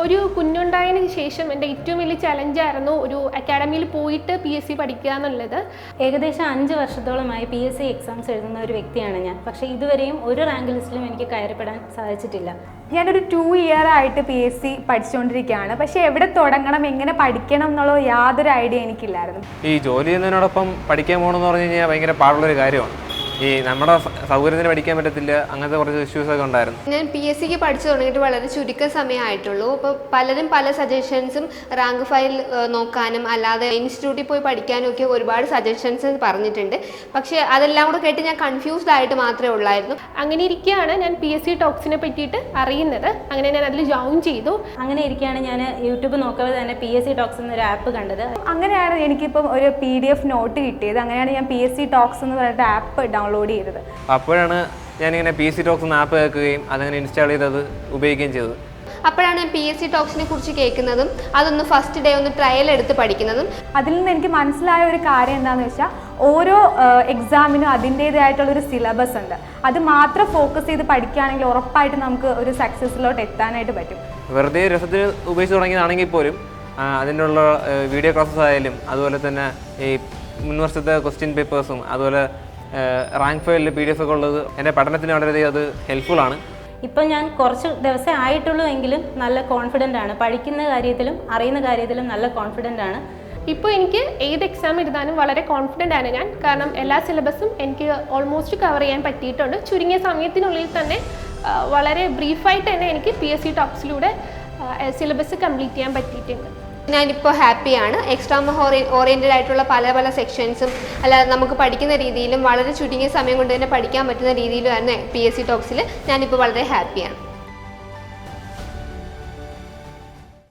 ഒരു കുഞ്ഞുണ്ടായതിനു ശേഷം എൻ്റെ ഏറ്റവും വലിയ ചലഞ്ചായിരുന്നു ഒരു അക്കാഡമിയിൽ പോയിട്ട് PSC പഠിക്കുക എന്നുള്ളത്. ഏകദേശം 5 വർഷത്തോളമായി PSC എക്സാംസ് എഴുതുന്ന ഒരു വ്യക്തിയാണ് ഞാൻ. പക്ഷേ ഇതുവരെയും ഒരു റാങ്ക് ലിസ്റ്റിലും എനിക്ക് കയറിപ്പെടാൻ സാധിച്ചിട്ടില്ല. ഞാനൊരു 2 ഇയർ ആയിട്ട് PSC പഠിച്ചുകൊണ്ടിരിക്കുകയാണ്. പക്ഷേ എവിടെ തുടങ്ങണം, എങ്ങനെ പഠിക്കണം എന്നുള്ള യാതൊരു ഐഡിയ എനിക്കില്ലായിരുന്നു. ഈ ജോലി ചെയ്യുന്നതിനോടൊപ്പം പഠിക്കാൻ പോകണമെന്ന് പറഞ്ഞു കഴിഞ്ഞാൽ ഭയങ്കര പാടുള്ളൊരു കാര്യമാണ്. ഈ നമ്മുടെ സൗകര്യത്തിന് പഠിക്കാൻ പറ്റത്തില്ല, അങ്ങനത്തെ കുറച്ച് ഇഷ്യൂസൊക്കെ ഉണ്ടായിരുന്നു. ഞാൻ PSCക്ക് പഠിച്ചു തുടങ്ങിയിട്ട് വളരെ ചുരുക്കം സമയമായിട്ടുള്ളൂ. അപ്പോൾ പലരും പല സജഷൻസും റാങ്ക് ഫയൽ നോക്കാനും അല്ലാതെ ഇൻസ്റ്റിറ്റ്യൂട്ടിൽ പോയി പഠിക്കാനും ഒക്കെ ഒരുപാട് സജഷൻസ് പറഞ്ഞിട്ടുണ്ട്. പക്ഷേ അതെല്ലാം കൂടെ കേട്ട് ഞാൻ കൺഫ്യൂസ്ഡ് ആയിട്ട് മാത്രമേ ഉള്ളായിരുന്നു. അങ്ങനെ ഇരിക്കുകയാണ് ഞാൻ PSC ടോക്സിനെ പറ്റിയിട്ട് അറിയുന്നത്. അങ്ങനെ ഞാൻ അതിൽ ജോയിൻ ചെയ്തു. അങ്ങനെ ഇരിക്കുകയാണ് ഞാൻ യൂട്യൂബ് നോക്കാതെ തന്നെ PSC ടോക്സ് എന്നൊരു ആപ്പ് കണ്ടത്. അങ്ങനെയാണ് എനിക്കിപ്പം ഒരു PDF നോട്ട് കിട്ടിയത്. അങ്ങനെയാണ് ഞാൻ PSC ടോക്സ് എന്ന് പറഞ്ഞിട്ട് ആപ്പ് ഡൗൺലോഡ് ചെയ്തത്. അപ്പോഴാണ് ഞാനിങ്ങനെ PSC ടോക്സ് എന്ന ആപ്പ് കേൾക്കുകയും അതങ്ങനെ ഇൻസ്റ്റാൾ ചെയ്ത് അത് ഉപയോഗിക്കുകയും ചെയ്തത്. അപ്പോഴാണ് ഞാൻ PSC ടോക്സിനെ കുറിച്ച് കേൾക്കുന്നതും അതൊന്ന് ഫസ്റ്റ് ഡേ ഒന്ന് ട്രയൽ എടുത്ത് പഠിക്കുന്നതും. അതിൽ നിന്ന് എനിക്ക് മനസ്സിലായ ഒരു കാര്യം എന്താണെന്ന് വെച്ചാൽ ഓരോ എക്സാമിനും അതിൻ്റേതായിട്ടുള്ളൊരു സിലബസ് ഉണ്ട്. അത് മാത്രം ഫോക്കസ് ചെയ്ത് പഠിക്കുകയാണെങ്കിൽ ഉറപ്പായിട്ട് നമുക്ക് ഒരു സക്സസ്സിലോട്ട് എത്താനായിട്ട് പറ്റും. വെറുതെ രസത്തിന് ഉപയോഗിച്ച് തുടങ്ങിയതാണെങ്കിൽ പോലും അതിനുള്ള വീഡിയോ ക്ലാസ്സസ് ആയാലും അതുപോലെ തന്നെ ഈ മുൻവർഷത്തെ ക്വസ്റ്റ്യൻ പേപ്പേഴ്സും അതുപോലെ റാങ്ക് ഫയലിൽ PDF ഒക്കെ ഉള്ളത് എൻ്റെ പഠനത്തിന് വളരെയധികം അത് ഹെൽപ്ഫുള്ളാണ്. ഇപ്പം ഞാൻ കുറച്ച് ദിവസമേ ആയിട്ടുള്ളൂ എങ്കിലും നല്ല കോൺഫിഡൻ്റ് ആണ്. പഠിക്കുന്ന കാര്യത്തിലും അറിയുന്ന കാര്യത്തിലും നല്ല കോൺഫിഡൻ്റ് ആണ്. ഇപ്പോൾ എനിക്ക് ഏത് എക്സാം എഴുതാനും വളരെ കോൺഫിഡൻ്റ് ആണ് ഞാൻ. കാരണം എല്ലാ സിലബസും എനിക്ക് ഓൾമോസ്റ്റ് കവർ ചെയ്യാൻ പറ്റിയിട്ടുണ്ട്. ചുരുങ്ങിയ സമയത്തിനുള്ളിൽ തന്നെ വളരെ ബ്രീഫായിട്ട് തന്നെ എനിക്ക് PSC ടോക്സിലൂടെ സിലബസ് കംപ്ലീറ്റ് ചെയ്യാൻ പറ്റിയിട്ടുണ്ട്. ഞാനിപ്പോൾ ഹാപ്പിയാണ്. എക്സാം ഓറിയൻറ്റഡ് ആയിട്ടുള്ള പല പല സെക്ഷൻസും അല്ലാതെ നമുക്ക് പഠിക്കുന്ന രീതിയിലും വളരെ ചുരുങ്ങിയ സമയം കൊണ്ട് തന്നെ പഠിക്കാൻ പറ്റുന്ന രീതിയിലുമായിരുന്നു PSC ടോക്സിൽ. ഞാനിപ്പോൾ വളരെ ഹാപ്പിയാണ്.